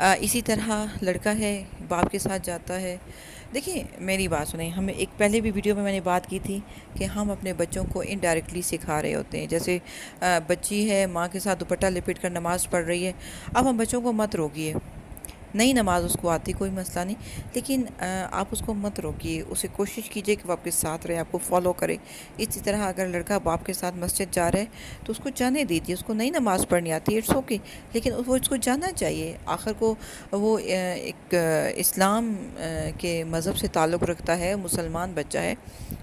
اسی طرح لڑکا ہے باپ کے ساتھ جاتا ہے. دیکھیں میری بات سنیں، ہمیں ایک پہلے بھی ویڈیو میں نے بات کی تھی کہ ہم اپنے بچوں کو انڈائریکٹلی سکھا رہے ہوتے ہیں. جیسے بچی ہے ماں کے ساتھ دوپٹہ لپٹ کر نماز پڑھ رہی ہے، اب ہم بچوں کو مت روکیے. نئی نماز اس کو آتی کوئی مسئلہ نہیں، لیکن آپ اس کو مت روکیے، اسے کوشش کیجئے کہ وہ آپ کے ساتھ رہے، آپ کو فالو کرے. اسی طرح اگر لڑکا باپ کے ساتھ مسجد جا رہا ہے تو اس کو جانے دیجیے. اس کو نئی نماز پڑھنی آتی ہے، اٹس اوکے، لیکن وہ اس کو جانا چاہیے. آخر کو وہ ایک اسلام کے مذہب سے تعلق رکھتا ہے، مسلمان بچہ ہے،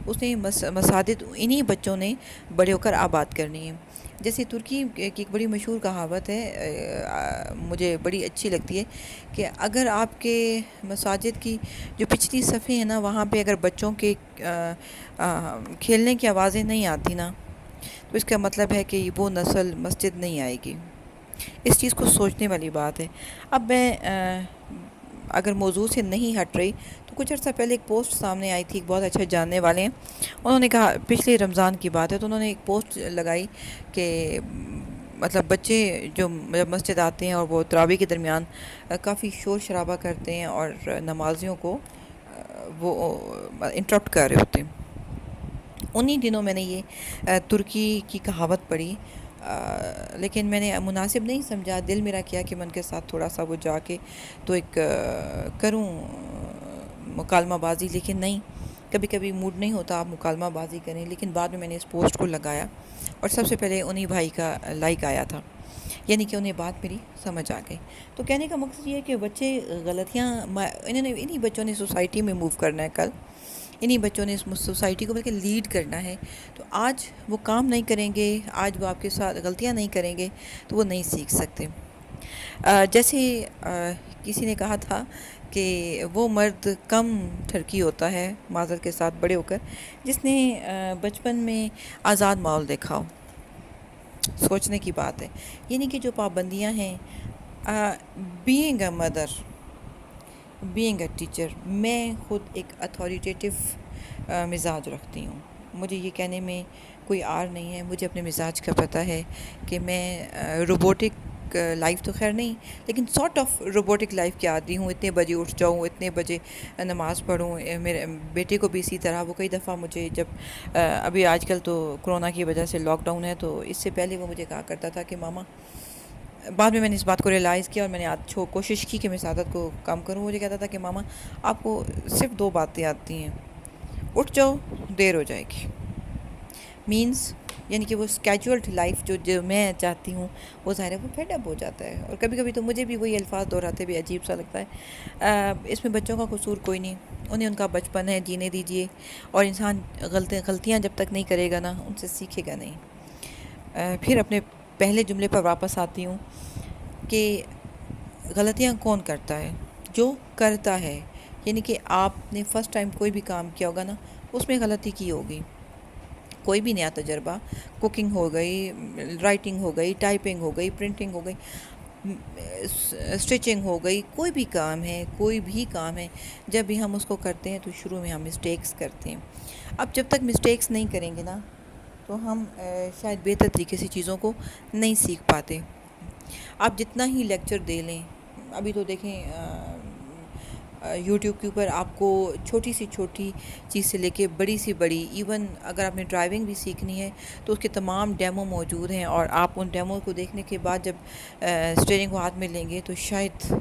اس نے مساجد انہی بچوں نے بڑے ہو کر آباد کرنی ہے. جیسے ترکی کی ایک بڑی مشہور کہاوت ہے، مجھے بڑی اچھی لگتی ہے کہ اگر آپ کے مساجد کی جو پچھلی صفیں ہیں نا، وہاں پہ اگر بچوں کے کھیلنے کی آوازیں نہیں آتی نا، تو اس کا مطلب ہے کہ وہ نسل مسجد نہیں آئے گی. اس چیز کو سوچنے والی بات ہے. اب میں اگر موضوع سے نہیں ہٹ رہی تو کچھ عرصہ پہلے ایک پوسٹ سامنے آئی تھی، ایک بہت اچھے جاننے والے ہیں، انہوں نے کہا، پچھلے رمضان کی بات ہے، تو انہوں نے ایک پوسٹ لگائی کہ مطلب بچے جو مسجد آتے ہیں اور وہ تراویح کے درمیان کافی شور شرابہ کرتے ہیں اور نمازیوں کو وہ انٹرپٹ کر رہے ہوتے ہیں. انہی دنوں میں نے یہ ترکی کی کہاوت پڑھی، لیکن میں نے مناسب نہیں سمجھا. دل میرا کیا کہ میں ان کے ساتھ تھوڑا سا وہ جا کے تو ایک کروں مکالمہ بازی، لیکن نہیں، کبھی کبھی موڈ نہیں ہوتا آپ مکالمہ بازی کریں. لیکن بعد میں نے اس پوسٹ کو لگایا اور سب سے پہلے انہی بھائی کا لائک آیا تھا، یعنی کہ انہیں بات میری سمجھ آ گئی. تو کہنے کا مقصد یہ ہے کہ بچے غلطیاں انہی بچوں نے سوسائٹی میں موو کرنا ہے، کل انہی بچوں نے اس سوسائٹی کو بلکہ لیڈ کرنا ہے. تو آج وہ کام نہیں کریں گے، آج وہ آپ کے ساتھ غلطیاں نہیں کریں گے تو وہ نہیں سیکھ سکتے. جیسے کسی نے کہا تھا کہ وہ مرد کم ٹھرکی ہوتا ہے، معذرت کے ساتھ بڑے ہو کر، جس نے بچپن میں آزاد ماحول دیکھا ہو. سوچنے کی بات ہے، یعنی کہ جو پابندیاں ہیں، being a mother, being a teacher. میں خود ایک اتھارٹیٹیو مزاج رکھتی ہوں. مجھے یہ کہنے میں کوئی آر نہیں ہے، مجھے اپنے مزاج کا پتہ ہے کہ میں روبوٹک لائف تو خیر نہیں، لیکن سارٹ آف روبوٹک لائف کے عادی ہوں. اتنے بجے اٹھ جاؤں، اتنے بجے نماز پڑھوں. میرے بیٹے کو بھی اسی طرح. وہ کئی دفعہ مجھے جب ابھی آج کل تو کرونا کی وجہ سے لاک ڈاؤن ہے، تو اس سے پہلے وہ مجھے کہا کرتا تھا کہ ماما، بعد میں نے اس بات کو ریلائز کیا اور میں نے کوشش کی کہ میں سعادت کو کم کروں. مجھے کہتا تھا کہ ماما آپ کو صرف 2 باتیں آتی ہیں، اٹھ جاؤ دیر ہو جائے گی. مینز یعنی کہ وہ اسکیجولڈ لائف جو میں چاہتی ہوں، وہ ظاہر ہے وہ فیڈ اپ ہو جاتا ہے. اور کبھی کبھی تو مجھے بھی وہی الفاظ دہراتے بھی عجیب سا لگتا ہے. اس میں بچوں کا قصور کوئی نہیں، انہیں ان کا بچپن ہے، جینے دیجیے. اور انسان غلطیاں جب تک نہیں کرے گا نا، ان سے سیکھے گا نہیں. پھر اپنے پہلے جملے پر واپس آتی ہوں کہ غلطیاں کون کرتا ہے؟ جو کرتا ہے. یعنی کہ آپ نے فرسٹ ٹائم کوئی بھی کام کیا ہوگا نا، اس میں غلطی کی ہوگی. کوئی بھی نیا تجربہ، کوکنگ ہو گئی، رائٹنگ ہو گئی، ٹائپنگ ہو گئی، پرنٹنگ ہو گئی، اسٹچنگ ہو گئی، کوئی بھی کام ہے، جب بھی ہم اس کو کرتے ہیں تو شروع میں ہم مسٹیکس کرتے ہیں. اب جب تک مسٹیکس نہیں کریں گے نا، تو ہم شاید بہتر طریقے سے چیزوں کو نہیں سیکھ پاتے. آپ جتنا ہی لیکچر دے لیں، ابھی تو دیکھیں یوٹیوب کے اوپر آپ کو چھوٹی سی چھوٹی چیز سے لے کے بڑی سی بڑی، ایون اگر آپ نے ڈرائیونگ بھی سیکھنی ہے تو اس کے تمام ڈیمو موجود ہیں. اور آپ ان ڈیمو کو دیکھنے کے بعد جب اسٹیئرنگ کو ہاتھ میں لیں گے تو شاید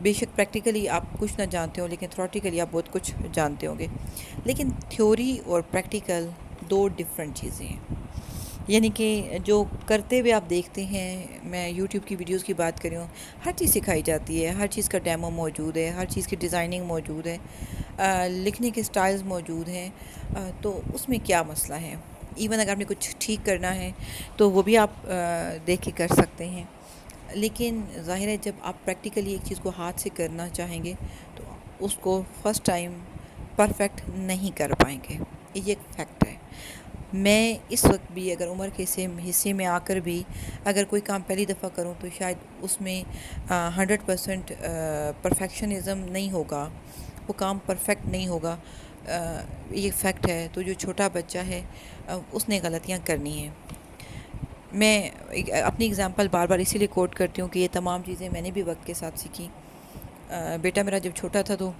بے شک پریکٹیکلی آپ کچھ نہ جانتے ہوں، لیکن تھیوریٹیکلی آپ بہت کچھ جانتے ہوں گے. لیکن تھیوری اور پریکٹیکل 2 ڈفرینٹ چیزیں ہیں. یعنی کہ جو کرتے ہوئے آپ دیکھتے ہیں، میں یوٹیوب کی ویڈیوز کی بات کر رہی ہوں، ہر چیز سکھائی جاتی ہے، ہر چیز کا ڈیمو موجود ہے، ہر چیز کی ڈیزائننگ موجود ہے، لکھنے کے سٹائلز موجود ہیں. تو اس میں کیا مسئلہ ہے؟ ایون اگر آپ نے کچھ ٹھیک کرنا ہے تو وہ بھی آپ دیکھ کے کر سکتے ہیں. لیکن ظاہر ہے جب آپ پریکٹیکلی ایک چیز کو ہاتھ سے کرنا چاہیں گے تو اس کو فرسٹ ٹائم پرفیکٹ نہیں کر پائیں گے. یہ ایک فیکٹ ہے. میں اس وقت بھی اگر عمر کے حصے میں آ کر بھی اگر کوئی کام پہلی دفعہ کروں تو شاید اس میں 100% پرفیکشنزم نہیں ہوگا، وہ کام پرفیکٹ نہیں ہوگا. یہ فیکٹ ہے. تو جو چھوٹا بچہ ہے اس نے غلطیاں کرنی ہیں. میں اپنی اگزامپل بار بار اسی لیے کوٹ کرتی ہوں کہ یہ تمام چیزیں میں نے بھی وقت کے ساتھ سیکھی. بیٹا میرا جب چھوٹا تھا تو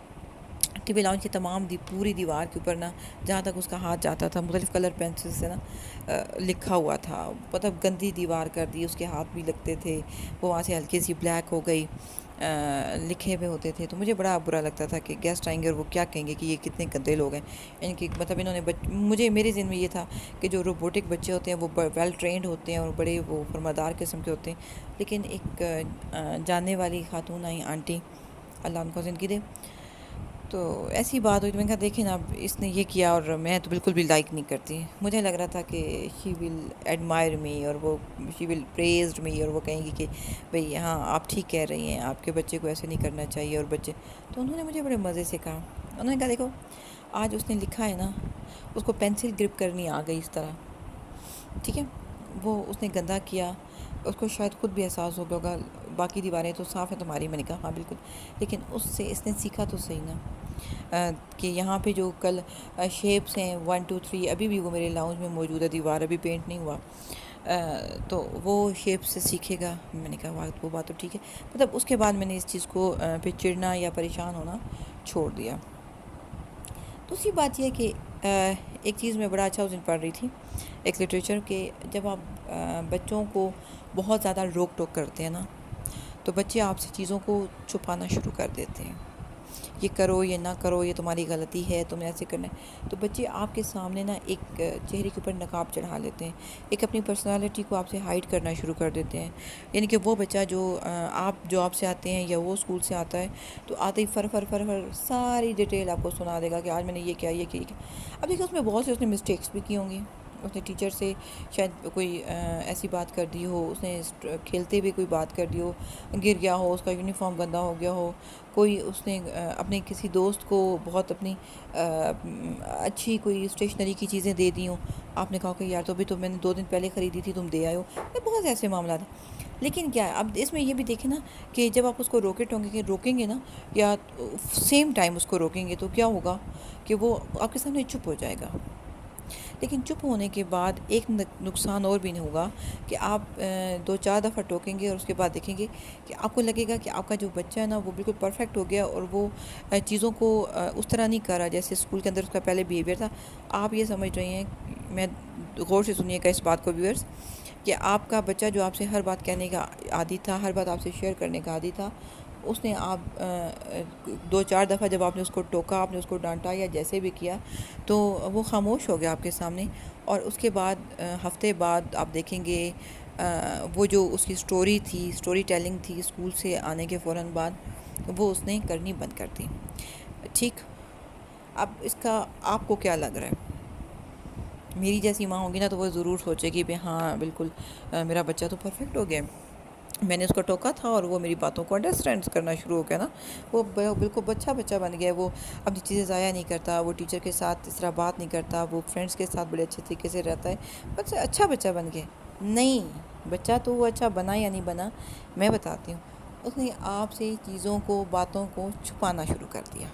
ٹی وی لاؤنج کی تمام پوری دیوار کے اوپر نا جہاں تک اس کا ہاتھ جاتا تھا مختلف کلر پینسل سے نا لکھا ہوا تھا. مطلب گندی دیوار کر دی, اس کے ہاتھ بھی لگتے تھے, وہ وہاں سے ہلکی سی بلیک ہو گئی, لکھے ہوئے ہوتے تھے. تو مجھے بڑا برا لگتا تھا کہ گیسٹ آئیں گے اور وہ کیا کہیں گے کہ یہ کتنے گندے لوگ ہیں. یعنی کہ مطلب انہوں نے میرے ذہن میں یہ تھا کہ جو روبوٹک بچے ہوتے ہیں وہ ویل ٹرینڈ ہوتے ہیں اور بڑے وہ فرمادار قسم کے ہوتے ہیں. لیکن ایک جاننے والی خاتون آئی, آنٹی, اللہ ان کو زندگی دے, تو ایسی بات ہوئی. تو میں نے کہا دیکھیں نا, اب اس نے یہ کیا اور میں تو بالکل بھی لائک نہیں کرتی. مجھے لگ رہا تھا کہ شی ول ایڈمائر می, اور وہ شی ول پریزڈ می, اور وہ کہیں گی کہ بھئی ہاں آپ ٹھیک کہہ رہی ہیں, آپ کے بچے کو ایسے نہیں کرنا چاہیے. اور بچے تو انہوں نے مجھے بڑے مزے سے کہا, انہوں نے کہا دیکھو آج اس نے لکھا ہے نا, اس کو پینسل گرپ کرنی آ گئی اس طرح, ٹھیک ہے, وہ اس نے گندا کیا, اس کو شاید خود بھی احساس ہو گیا ہوگا. باقی دیواریں تو صاف ہیں تمہاری. میں نے کہا ہاں بالکل, لیکن اس نے سیکھا تو صحیح نا کہ یہاں پہ جو کل شیپس ہیں 1 2 3 ابھی بھی وہ میرے لاؤنج میں موجود ہے, دیوار ابھی پینٹ نہیں ہوا, تو وہ شیپ سے سیکھے گا. میں نے کہا وہ بات تو ٹھیک ہے. مطلب اس کے بعد میں نے اس چیز کو پہ چڑنا یا پریشان ہونا چھوڑ دیا. دوسری بات یہ کہ ایک چیز میں بڑا اچھا اس دن پڑھ رہی تھی, ایک لٹریچر, کہ جب آپ بچوں کو بہت زیادہ روک ٹوک کرتے ہیں نا تو بچے آپ سے چیزوں کو چھپانا شروع کر دیتے ہیں. یہ کرو, یہ نہ کرو, یہ تمہاری غلطی ہے, تمہیں ایسے کرنا ہے. تو بچے آپ کے سامنے نا ایک چہرے کے اوپر نقاب چڑھا لیتے ہیں, ایک اپنی پرسنالٹی کو آپ سے ہائڈ کرنا شروع کر دیتے ہیں. یعنی کہ وہ بچہ جو آپ جاب سے آتے ہیں یا وہ اسکول سے آتا ہے تو آتے ہی فر ساری ڈیٹیل آپ کو سنا دے گا کہ آج میں نے یہ کیا, یہ کیا. اب دیکھیں اس میں بہت سے اس نے مسٹیکس بھی کی ہوں گی. اس نے ٹیچر سے شاید کوئی ایسی بات کر دی ہو, اس نے کھیلتے ہوئے کوئی بات کر دی ہو, گر گیا ہو, اس کا یونیفارم گندا ہو گیا ہو, کوئی اس نے اپنے کسی دوست کو بہت اپنی اچھی کوئی اسٹیشنری کی چیزیں دے دی ہوں. آپ نے کہا کہ یار تو ابھی تو میں نے 2 دن پہلے خریدی تھی, تم دے آئے ہو. یہ بہت سے ایسے معاملات ہیں. لیکن کیا ہے اب اس میں یہ بھی دیکھیں نا کہ جب آپ اس کو روکیں گے نا یا سیم ٹائم اس کو روکیں گے تو کیا ہوگا کہ وہ آپ کے سامنے چپ ہو جائے گا. لیکن چپ ہونے کے بعد ایک نقصان اور بھی نہیں ہوگا کہ آپ 2 4 دفعہ ٹوکیں گے اور اس کے بعد دیکھیں گے کہ آپ کو لگے گا کہ آپ کا جو بچہ ہے نا وہ بالکل پرفیکٹ ہو گیا اور وہ چیزوں کو اس طرح نہیں کر رہا جیسے اسکول کے اندر اس کا پہلے بیہیویئر تھا. آپ یہ سمجھ رہے ہیں, میں غور سے سنیے گا اس بات کو ویورز, کہ آپ کا بچہ جو آپ سے ہر بات کہنے کا عادی تھا, ہر بات آپ سے شیئر کرنے کا عادی تھا, اس نے آپ 2 4 دفعہ جب آپ نے اس کو ٹوکا, آپ نے اس کو ڈانٹا یا جیسے بھی کیا تو وہ خاموش ہو گیا آپ کے سامنے. اور اس کے بعد ہفتے بعد آپ دیکھیں گے وہ جو اس کی اسٹوری ٹیلنگ تھی اسکول سے آنے کے فوراً بعد, وہ اس نے کرنی بند کر دی. ٹھیک, اب اس کا آپ کو کیا لگ رہا ہے؟ میری جیسی ماں ہوگی نا تو وہ ضرور سوچے گی کہ ہاں بالکل میرا بچہ تو پرفیکٹ ہو گیا, میں نے اس کو ٹوکا تھا اور وہ میری باتوں کو انڈرسٹینڈ کرنا شروع ہو گیا نا, وہ بالکل بچہ بن گیا, وہ اپنی چیزیں ضائع نہیں کرتا, وہ ٹیچر کے ساتھ اس طرح بات نہیں کرتا, وہ فرینڈس کے ساتھ بڑے اچھے طریقے سے رہتا ہے. اچھا بچہ بن گیا. نہیں, بچہ تو وہ اچھا بنا یا نہیں بنا, میں بتاتی ہوں. اس نے آپ سے چیزوں کو, باتوں کو چھپانا شروع کر دیا.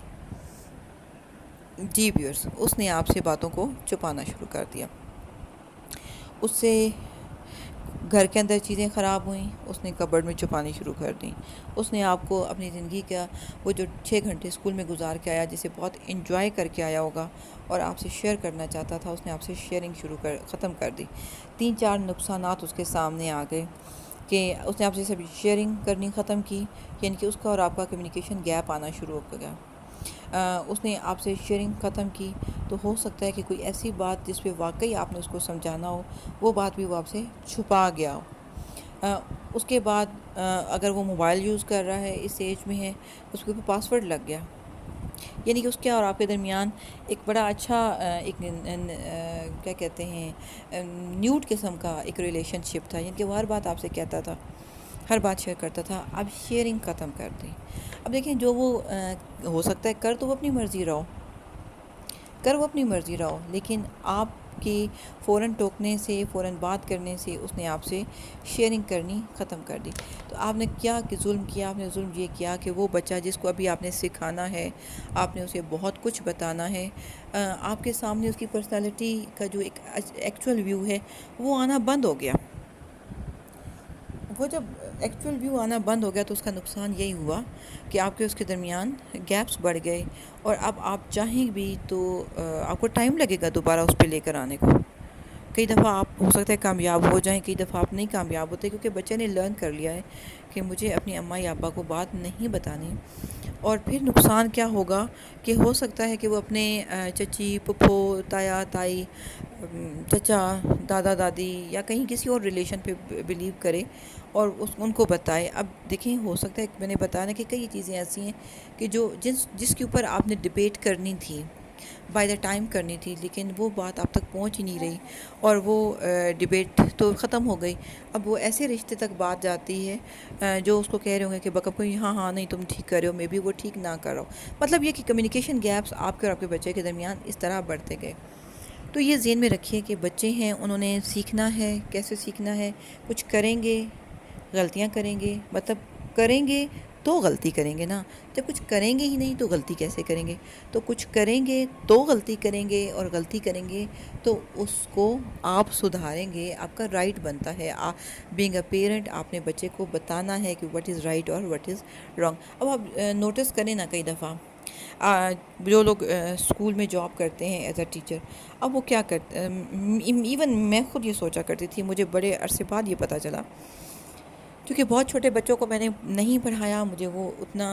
جی ویورز, اس نے آپ سے باتوں کو چھپانا شروع کر دیا. اس سے گھر کے اندر چیزیں خراب ہوئیں, اس نے کبرڈ میں چھپانی شروع کر دیں. اس نے آپ کو اپنی زندگی کا وہ جو 6 گھنٹے اسکول میں گزار کے آیا, جسے بہت انجوائے کر کے آیا ہوگا اور آپ سے شیئر کرنا چاہتا تھا, اس نے آپ سے شیئرنگ ختم کر دی. 3 4 نقصانات اس کے سامنے آ گئے کہ اس نے آپ سے سب شیئرنگ کرنی ختم کی, یعنی کہ اس کا اور آپ کا کمیونیکیشن گیپ آنا شروع ہو گیا. اس نے آپ سے شیئرنگ ختم کی تو ہو سکتا ہے کہ کوئی ایسی بات جس پہ واقعی آپ نے اس کو سمجھانا ہو, وہ بات بھی وہ آپ سے چھپا گیا ہو. اس کے بعد اگر وہ موبائل یوز کر رہا ہے, اس ایج میں ہے, اس کے اوپر پاسورڈ لگ گیا, یعنی کہ اس کے اور آپ کے درمیان ایک بڑا اچھا ایک کیا کہتے ہیں نیوٹ قسم کا ایک ریلیشن شپ تھا, یعنی کہ وہ ہر بات آپ سے کہتا تھا, ہر بات شیئر کرتا تھا. اب شیئرنگ ختم کر دی. اب دیکھیں جو وہ ہو سکتا ہے کر تو وہ اپنی مرضی رہو, لیکن آپ کی فوراً ٹوکنے سے, فوراً بات کرنے سے اس نے آپ سے شیئرنگ کرنی ختم کر دی. تو آپ نے کیا کہ ظلم کیا, آپ نے ظلم یہ کیا کہ وہ بچہ جس کو ابھی آپ نے سکھانا ہے, آپ نے اسے بہت کچھ بتانا ہے, آپ کے سامنے اس کی پرسنالٹی کا جو ایک ایکچول ویو ہے وہ آنا بند ہو گیا. وہ جب ایکچوئل ویو آنا بند ہو گیا تو اس کا نقصان یہی ہوا کہ آپ کے اس کے درمیان گیپس بڑھ گئے، اور اب آپ چاہیں بھی تو آپ کو ٹائم لگے گا دوبارہ اس پہ لے کر آنے کو۔ کئی دفعہ آپ ہو سکتا ہے کامیاب ہو جائیں، کئی دفعہ آپ نہیں کامیاب ہوتے، کیونکہ بچے نے لرن کر لیا ہے کہ مجھے اپنی اماں یا ابا کو بات نہیں بتانی۔ اور پھر نقصان کیا ہوگا کہ ہو سکتا ہے کہ وہ اپنے چچی، پھپھو، تایا، تائی، چچا، دادا، دادی یا کہیں کسی اور ریلیشن پہ بلیو کرے اور ان کو بتائے۔ اب دیکھیں، ہو سکتا ہے میں نے بتایا کہ کئی چیزیں ایسی ہیں کہ جس کے اوپر آپ نے ڈبیٹ کرنی تھی، بائی دا ٹائم کرنی تھی، لیکن وہ بات آپ تک پہنچ ہی نہیں رہی، اور وہ ڈبیٹ تو ختم ہو گئی۔ اب وہ ایسے رشتے تک بات جاتی ہے جو اس کو کہہ رہے ہوں گے کہ بکب کوئی ہاں ہاں نہیں تم ٹھیک کر رہے ہو، میں بھی وہ ٹھیک نہ کر رہا ہوں۔ مطلب یہ کہ کمیونیکیشن گیپس آپ کے اور آپ کے بچے کے درمیان اس طرح بڑھتے گئے۔ تو یہ ذہن میں رکھیے کہ بچے ہیں، انہوں نے سیکھنا ہے۔ کیسے سیکھنا ہے؟ کچھ کریں گے، غلطیاں کریں گے، مطلب کریں گے تو غلطی کریں گے نا، جب کچھ کریں گے ہی نہیں تو غلطی کیسے کریں گے؟ تو کچھ کریں گے تو غلطی کریں گے، اور غلطی کریں گے تو اس کو آپ سدھاریں گے، آپ کا رائٹ بنتا ہے۔ بینگ اے پیرنٹ آپ نے بچے کو بتانا ہے کہ واٹ از رائٹ اور واٹ از رانگ۔ اب آپ نوٹس کریں نا، کئی دفعہ جو لوگ اسکول میں جاب کرتے ہیں ایز اے ٹیچر، اب وہ کیا کرتے، ایون میں خود یہ سوچا کرتی تھی، مجھے بڑے عرصے بعد یہ پتہ چلا، کیونکہ بہت چھوٹے بچوں کو میں نے نہیں پڑھایا، مجھے وہ اتنا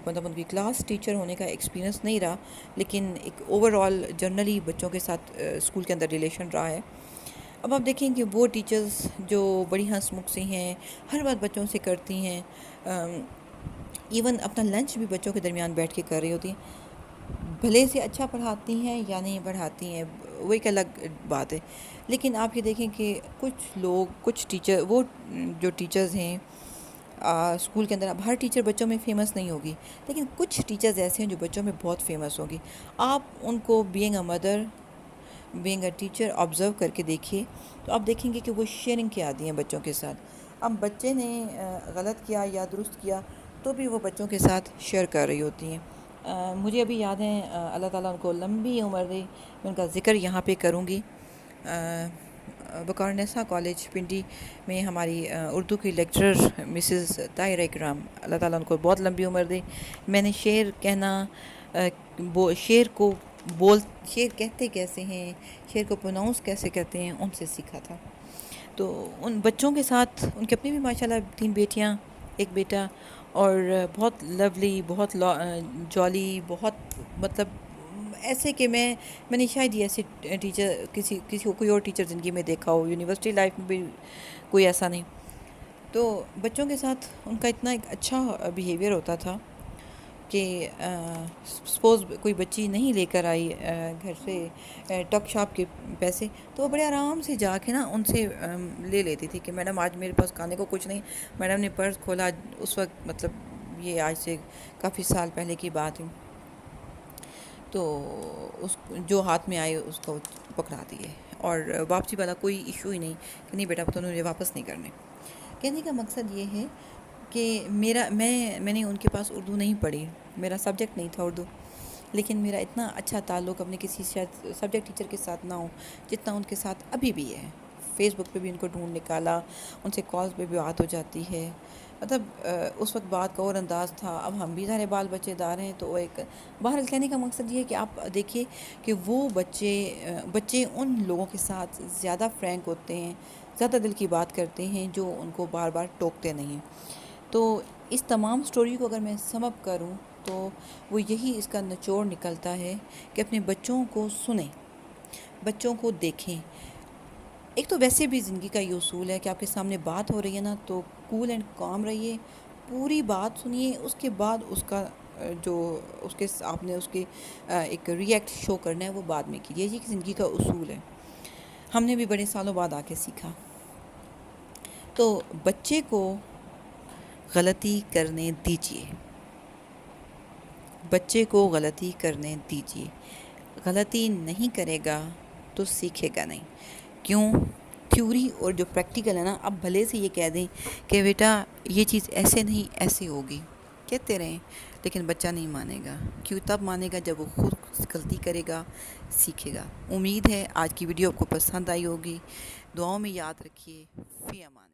مطلب ان کی کلاس ٹیچر ہونے کا ایکسپیرینس نہیں رہا، لیکن ایک اوور آل جنرلی بچوں کے ساتھ اسکول کے اندر ریلیشن رہا ہے۔ اب آپ دیکھیں کہ وہ ٹیچرز جو بڑی ہنس مکھ سی ہیں، ہر بات بچوں سے کرتی ہیں، ایون اپنا لنچ بھی بچوں کے درمیان بیٹھ کے کر رہی ہوتی ہیں، بھلے سے اچھا پڑھاتی ہیں یا نہیں پڑھاتی ہیں وہ ایک الگ بات ہے، لیکن آپ یہ دیکھیں کہ کچھ لوگ، کچھ ٹیچر، وہ جو ٹیچرز ہیں اسکول کے اندر، اب ہر ٹیچر بچوں میں فیمس نہیں ہوگی، لیکن کچھ ٹیچرز ایسے ہیں جو بچوں میں بہت فیمس ہوگی۔ آپ ان کو being a mother, being a teacher observe کر کے دیکھیے، تو آپ دیکھیں گے کہ وہ شیئرنگ کے عادی ہیں بچوں کے ساتھ۔ اب بچے نے غلط کیا یا درست کیا تو بھی وہ بچوں کے ساتھ شیئر کر رہی ہوتی ہیں۔ مجھے ابھی یاد ہے، اللہ تعالیٰ ان کو لمبی عمر دے، میں ان کا ذکر یہاں پہ کروں گی۔ بکارنیسا کالج پنڈی میں ہماری اردو کی لیکچرر مسز طاہرہ اکرام، اللہ تعالیٰ ان کو بہت لمبی عمر دے، میں نے شعر کہنا، شعر کہتے کیسے ہیں، شعر کو پروناؤنس کیسے کرتے ہیں، ان سے سیکھا تھا۔ تو ان بچوں کے ساتھ، ان کے اپنے بھی ماشاءاللہ 3 بیٹیاں، 1 بیٹا، اور بہت لولی، بہت جالی، بہت مطلب ایسے کہ میں نے شاید یہ ایسے ٹیچر کسی کو کوئی اور ٹیچر زندگی میں دیکھا ہو، یونیورسٹی لائف میں بھی کوئی ایسا نہیں۔ تو بچوں کے ساتھ ان کا اتنا ایک اچھا بیہیویئر ہوتا تھا کہ سپوز کوئی بچی نہیں لے کر آئی گھر سے ٹک شاپ کے پیسے، تو وہ بڑے آرام سے جا کے نا ان سے لے لیتی تھی کہ میڈم آج میرے پاس کھانے کو کچھ نہیں۔ میڈم نے پرس کھولا، اس وقت مطلب یہ آج سے کافی سال پہلے کی بات ہے، تو اس جو ہاتھ میں آئے اس کو پکڑا دیے، اور واپسی والا کوئی ایشو ہی نہیں کہ نہیں بیٹا تو انہوں نے واپس نہیں کرنے۔ کہنے کا مقصد یہ ہے کہ میں نے ان کے پاس اردو نہیں پڑھی، میرا سبجیکٹ نہیں تھا اردو، لیکن میرا اتنا اچھا تعلق اپنے کسی سبجیکٹ ٹیچر کے ساتھ نہ ہو جتنا ان کے ساتھ ابھی بھی ہے۔ فیس بک پہ بھی ان کو ڈھونڈ نکالا، ان سے کالز پہ بھی بات ہو جاتی ہے، مطلب اس وقت بات کا اور انداز تھا، اب ہم بھی سارے بال بچے دار ہیں، تو ایک بہرحال کہنے کا مقصد یہ ہے کہ آپ دیکھیے کہ وہ بچے ان لوگوں کے ساتھ زیادہ فرینک ہوتے ہیں، زیادہ دل کی بات کرتے ہیں جو ان کو بار بار ٹوکتے نہیں ہیں۔ تو اس تمام سٹوری کو اگر میں سم اپ کروں تو وہ یہی اس کا نچوڑ نکلتا ہے کہ اپنے بچوں کو سنیں، بچوں کو دیکھیں۔ ایک تو ویسے بھی زندگی کا یہ اصول ہے کہ آپ کے سامنے بات ہو رہی ہے نا، تو کول اینڈ کام رہیے، پوری بات سنیے، اس کے بعد اس کا جو آپ نے اس کے ایک ری ایکٹ شو کرنا ہے وہ بعد میں کیجیے۔ یہ زندگی کا اصول ہے، ہم نے بھی بڑے سالوں بعد آ کے سیکھا۔ تو بچے کو غلطی کرنے دیجیے، بچے کو غلطی کرنے دیجیے، غلطی نہیں کرے گا تو سیکھے گا نہیں۔ کیوں؟ تھیوری اور جو پریکٹیکل ہے نا، اب بھلے سے یہ کہہ دیں کہ بیٹا یہ چیز ایسے نہیں ایسے ہوگی، کہتے رہیں، لیکن بچہ نہیں مانے گا۔ کیوں؟ تب مانے گا جب وہ خود غلطی کرے گا، سیکھے گا۔ امید ہے آج کی ویڈیو آپ کو پسند آئی ہوگی، دعاؤں میں یاد رکھیے۔ فی امان۔